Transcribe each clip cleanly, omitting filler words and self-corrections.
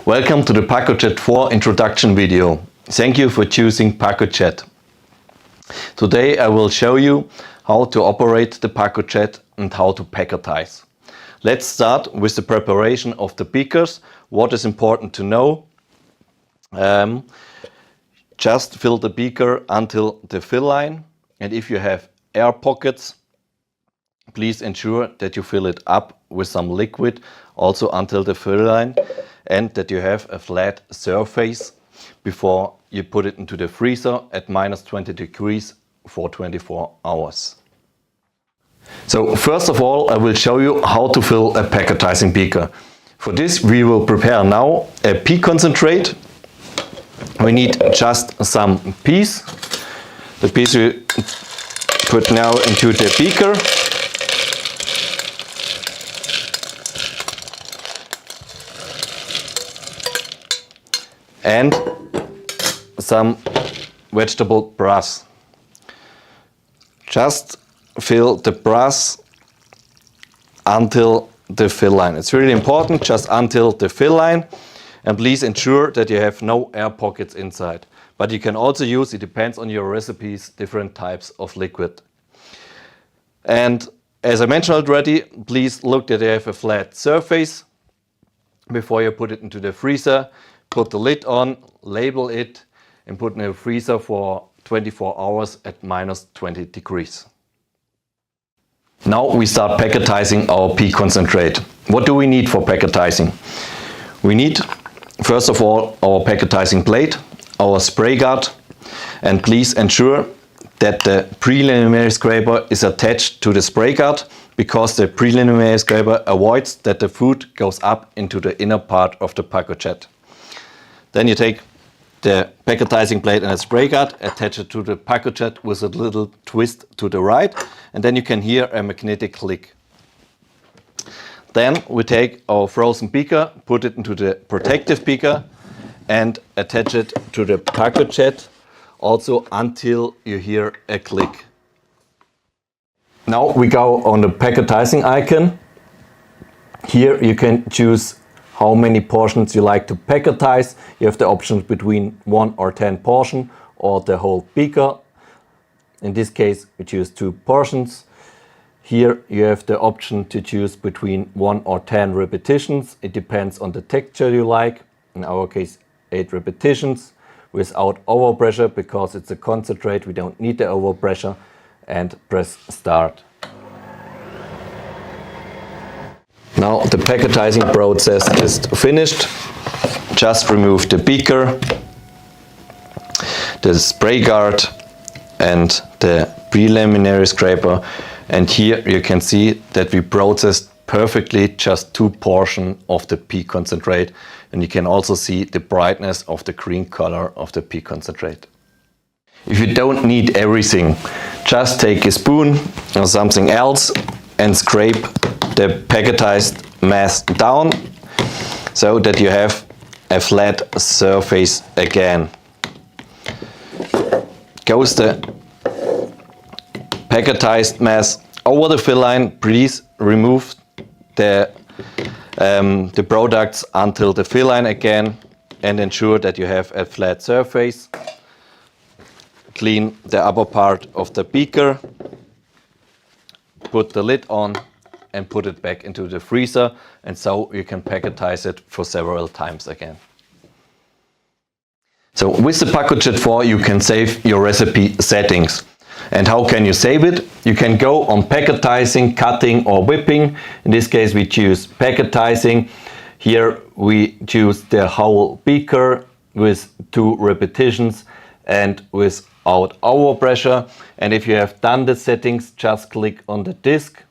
Welcome to the Pacojet 4 introduction video. Thank you for choosing Pacojet. Today I will show you how to operate the Pacojet and how to packetize. Let's start with the preparation of the beakers. What is important to know? Just fill the beaker until the fill line, and if you have air pockets, please ensure that you fill it up with some liquid also until the fill line, and that you have a flat surface before you put it into the freezer at -20 degrees for 24 hours. So first of all, I will show you how to fill a packetizing beaker. For this we will prepare now a pea concentrate. We need just some peas. The peas we put now into the beaker. And some vegetable broth. Just fill the broth until the fill line. It's really important, just until the fill line, and please ensure that you have no air pockets inside. But you can also use, it depends on your recipes, different types of liquid. And as I mentioned already, please look that you have a flat surface before you put it into the freezer. Put the lid on, label it, and put it in the freezer for 24 hours at -20 degrees. Now we start packetizing our pea concentrate. What do we need for packetizing? We need, first of all, our packetizing plate, our spray guard, and please ensure that the preliminary scraper is attached to the spray guard, because the preliminary scraper avoids that the food goes up into the inner part of the Pacojet. Then you take the packetizing plate and a spray guard, attach it to the Pacojet with a little twist to the right, and then you can hear a magnetic click. Then we take our frozen beaker, put it into the protective beaker and attach it to the Pacojet also until you hear a click. Now we go on the packetizing icon. Here you can choose how many portions you like to packetize. You have the options between 1 or 10 portion or the whole beaker. In this case we choose 2 portions. Here you have the option to choose between 1 or 10 repetitions. It depends on the texture you like. In our case 8 repetitions without overpressure, because it's a concentrate, we don't need the overpressure, and press start. Now the packetizing process is finished. Just remove the beaker, the spray guard and the preliminary scraper, and here you can see that we processed perfectly just 2 portions of the pea concentrate, and you can also see the brightness of the green color of the pea concentrate. If you don't need everything, just take a spoon or something else and scrape the packetized mass down so that you have a flat surface again. Goes the packetized mass over the fill line. Please remove the products until the fill line again and ensure that you have a flat surface. Clean the upper part of the beaker, put the lid on and put it back into the freezer, and so you can packetize it for several times again. So with the Pacojet 4 you can save your recipe settings. And how can you save it? You can go on packetizing, cutting or whipping. In this case we choose packetizing. Here we choose the whole beaker with 2 repetitions and without overpressure. And if you have done the settings, just click on the disc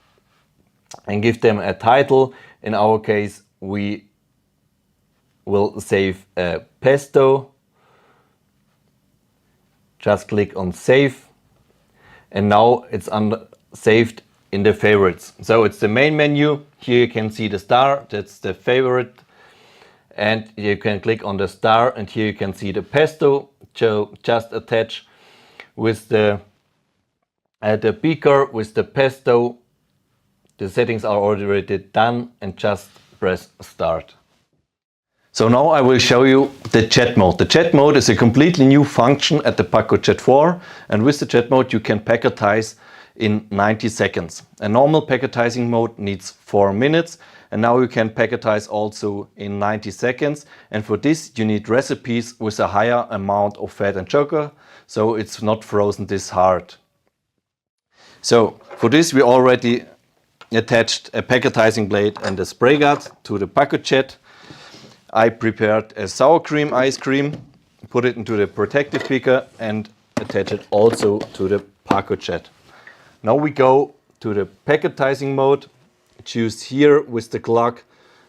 and give them a title. In our case we will save a pesto. Just click on save, and now it's saved in the favorites. So it's the main menu. Here you can see the star, that's the favorite, and you can click on the star and here you can see the pesto. So just attach with the beaker with the pesto. The settings are already done, and just press start. So now I will show you the jet mode. The jet mode is a completely new function at the Pacojet 4, and with the jet mode you can packetize in 90 seconds. A normal packetizing mode needs 4 minutes, and now you can packetize also in 90 seconds, and for this you need recipes with a higher amount of fat and sugar, so it's not frozen this hard. So for this we already attached a packetizing blade and a spray guard to the Pacojet. I prepared a sour cream ice cream, put it into the protective beaker and attach it also to the Pacojet. Now we go to the packetizing mode. Choose here with the clock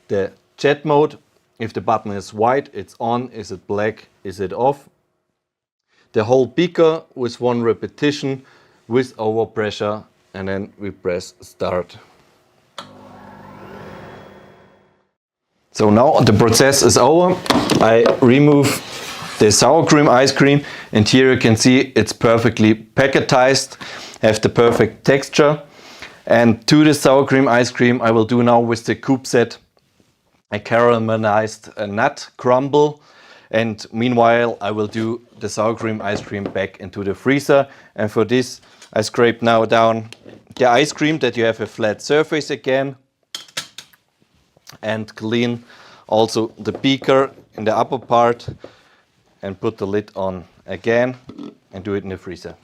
the jet mode. If the button is white, it's on. Is it black, is it off? The whole beaker with 1 repetition with overpressure, and then we press start. So now the process is over. I remove the sour cream ice cream, and here you can see it's perfectly packetized, have the perfect texture. And to the sour cream ice cream I will do now with the cube set a caramelized nut crumble, and meanwhile I will do the sour cream ice cream back into the freezer. And for this I scrape now down the ice cream that you have a flat surface again, and clean also the beaker in the upper part and put the lid on again and do it in the freezer.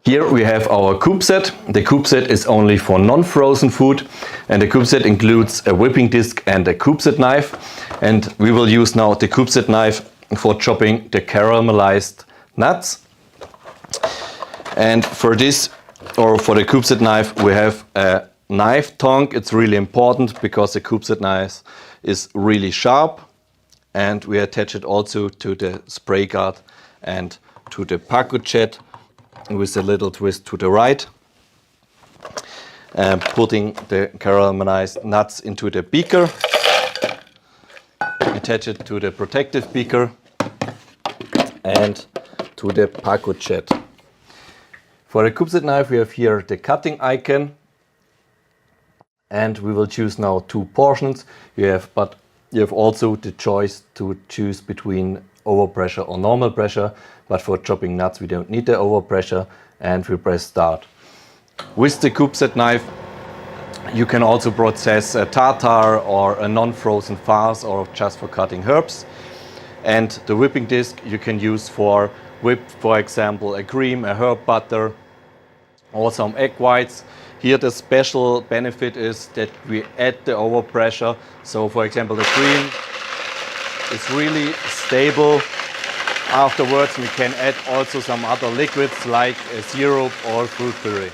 Here we have our cube set. The cube set is only for non-frozen food, and the cube set includes a whipping disc and a cube set knife, and we will use now the cube set knife for chopping the caramelized nuts. And for this, or for the cube set knife, we have a knife tongue. It's really important because the cube set knife is really sharp, and we attach it also to the spray guard and to the Pacojet with a little twist to the right. Putting the caramelized nuts into the beaker, attach it to the protective beaker and to the Pacojet. For the cube set knife we have here the cutting icon, and we will choose now 2 portions. You have also the choice to choose between overpressure or normal pressure, but for chopping nuts we don't need the overpressure, and we press start. With the cube set knife you can also process a tartar or a non-frozen farce, or just for cutting herbs. And the whipping disc you can use for whip, for example, a cream, a herb butter, or some egg whites. Here the special benefit is that we add the overpressure. So for example, the cream is really stable. Afterwards we can add also some other liquids like a syrup or fruit puree.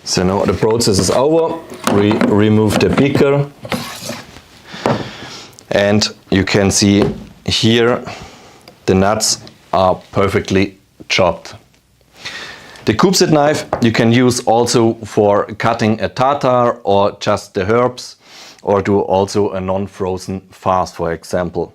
So now the process is over. We remove the beaker, and you can see here the nuts are perfectly chopped. The cube set knife you can use also for cutting a tartar or just the herbs, or do also a non-frozen farce, for example.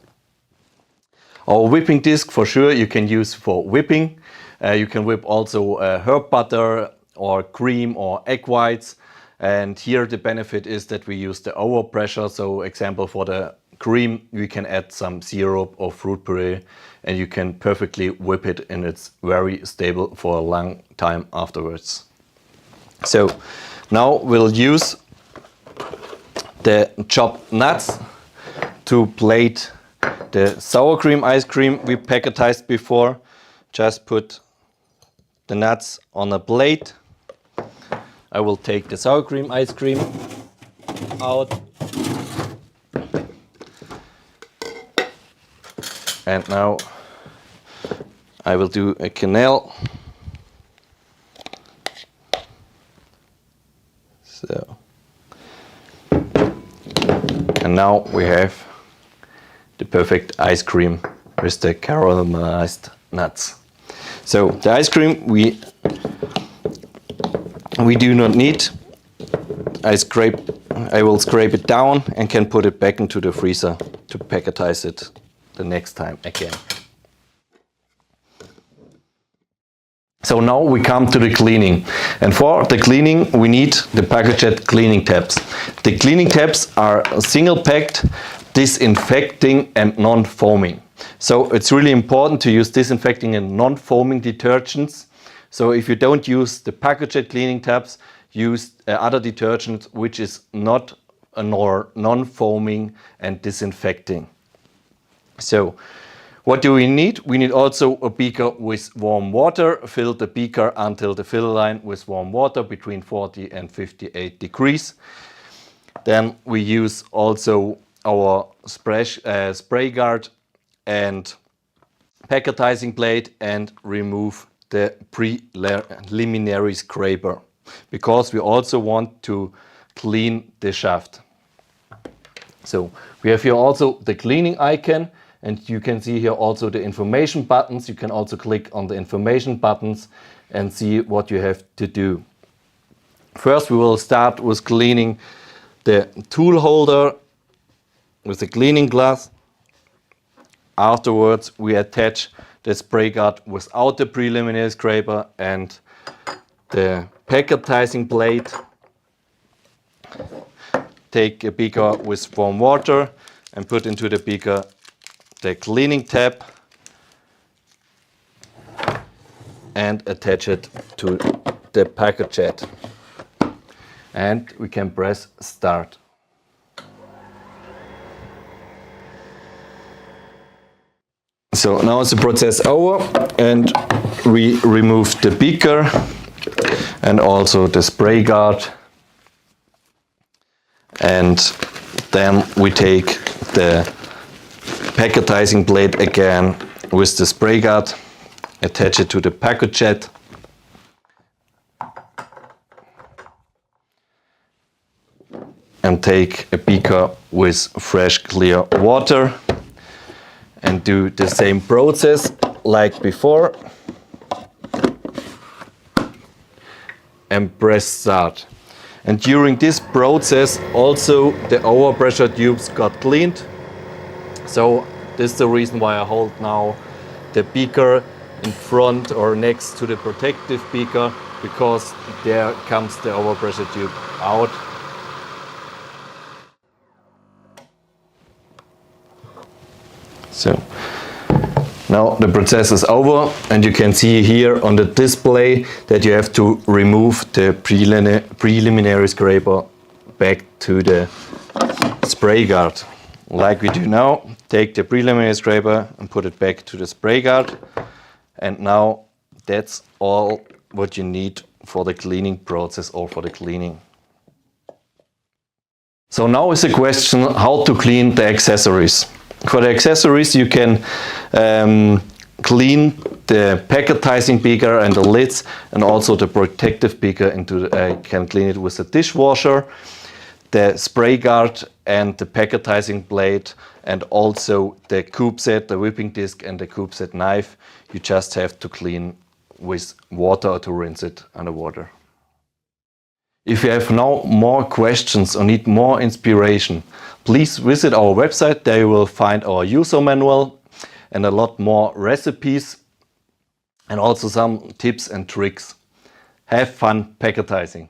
Our whipping disc for sure you can use for whipping. You can whip also herb butter or cream or egg whites, and here the benefit is that we use the overpressure. So example, for the cream we can add some syrup or fruit puree, and you can perfectly whip it, and it's very stable for a long time afterwards. So now we'll use the chopped nuts to plate the sour cream ice cream we packetized before. Just put the nuts on a plate. I will take the sour cream ice cream out, and now I will do a canal. So, and now we have the perfect ice cream with the caramelized nuts. So the ice cream we do not need. I will scrape it down and can put it back into the freezer to packetize it the next time again. So now we come to the cleaning, and for the cleaning we need the Pacojet cleaning tabs. The cleaning tabs are single packed, disinfecting and non-foaming. So it's really important to use disinfecting and non-foaming detergents. So if you don't use the Pacojet cleaning tabs, use other detergents which is not nor non-foaming and disinfecting. So what do we need? We need also a beaker with warm water. Fill the beaker until the fill line with warm water between 40 and 58 degrees. Then we use also our spray guard and packetizing plate and remove the preliminary scraper, because we also want to clean the shaft. So we have here also the cleaning icon, and you can see here also the information buttons. You can also click on the information buttons and see what you have to do. First we will start with cleaning the tool holder with the cleaning glass. Afterwards we attach the spray guard without the preliminary scraper and the packetizing plate. Take a beaker with warm water and put into the beaker the cleaning tab and attach it to the Pacojet. And we can press start. So now is the process over, and we remove the beaker and also the spray guard, and then we take the packetizing plate again with the spray guard, attach it to the Pacojet, and take a beaker with fresh clear water and do the same process like before and press start. And during this process also the overpressure tubes got cleaned. So this is the reason why I hold now the beaker in front or next to the protective beaker, because there comes the overpressure tube out. So now the process is over, and you can see here on the display that you have to remove the preliminary scraper back to the spray guard. Like we do now, take the preliminary scraper and put it back to the spray guard. And now that's all what you need for the cleaning process or for the cleaning. So now is the question how to clean the accessories. For the accessories you can clean the packetizing beaker and the lids, and also the protective beaker can clean it with a dishwasher, the spray guard and the packetizing plate, and also the cube set, the whipping disc and the cube set knife. You just have to clean with water to rinse it underwater. If you have now more questions or need more inspiration, please visit our website. There you will find our user manual and a lot more recipes and also some tips and tricks. Have fun packetizing.